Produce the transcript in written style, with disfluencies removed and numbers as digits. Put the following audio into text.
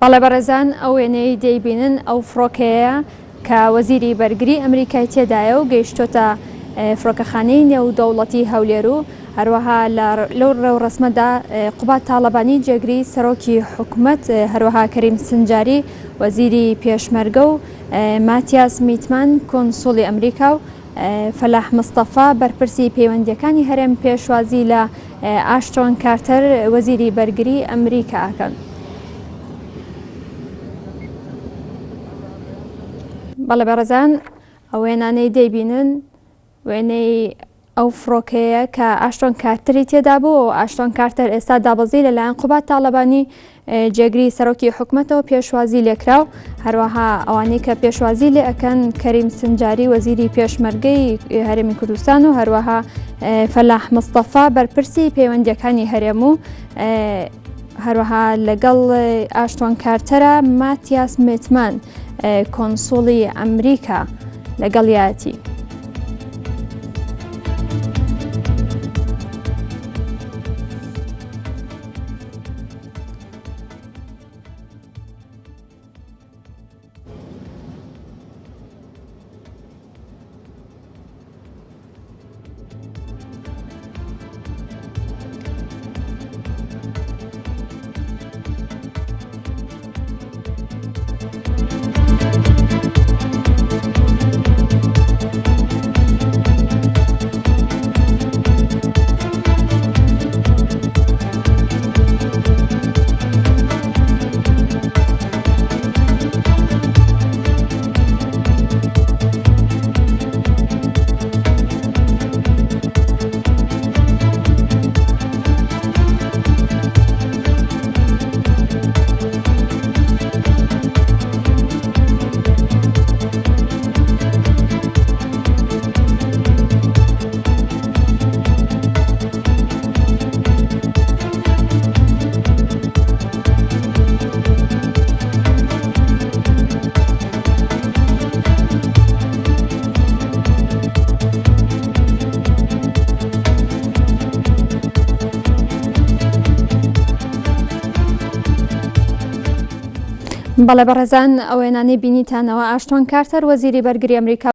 بەڵێ بەڕێزان ئەو وێنەی دەیبینن ئەو فڕۆکەیە کە وەزیری بەرگری ئەمریکای تێدایە و گەیشتۆتە فڕۆکەخانەی نێودەوڵەتی هەولێر و هەروەها لەو ڕێوڕسمەدا قوبات تاڵەبانی جێگری سەرۆکی حکوومەت هەروەها کەریم سنجاری وەزیری پێشمەرگە و ماتیاس میتمان کۆنسوڵی ئەمریکا و فەلاح مستەفا بەرپرسی پەیوەندیەکانی هەرێم پێشوازی لە ئاشتۆن کارتەر وەزیری بەرگری ئەمریکا ئەکەن. بەڵێ بەڕێزان ئەو وێنانەی دەیبینن وێنەی ئەو فڕۆکەیە کە ئاشتۆن کارتەری تێدا بوو و ئاشتۆن کارتەر ئێستا دابەزی لەلایەن قوبات تاڵەبانی جێگری سەرۆکی حکوومەتەوە پێشوازی لێکراو هەروەها ئەوانەی کە پێشوازی لێ ئەکەن کەریم سنجاری وەزیری پێشمەرگەی هەرێمی کوردستان و هەروەها فەلاح مستەفا بەرپرسی پەیوەندیەکانی هەرێم و هەروەها لەگەڵ ئاشتۆن کارتەرە ماتیاس میتمان کۆنسوڵی ئەمریکا لەگەڵیەتی. بەڵێ بەڕێزان ئەو وێنانەی بینیتانەوە ئاشتۆن کارتەر وەزیری بەرگری ئەمریکا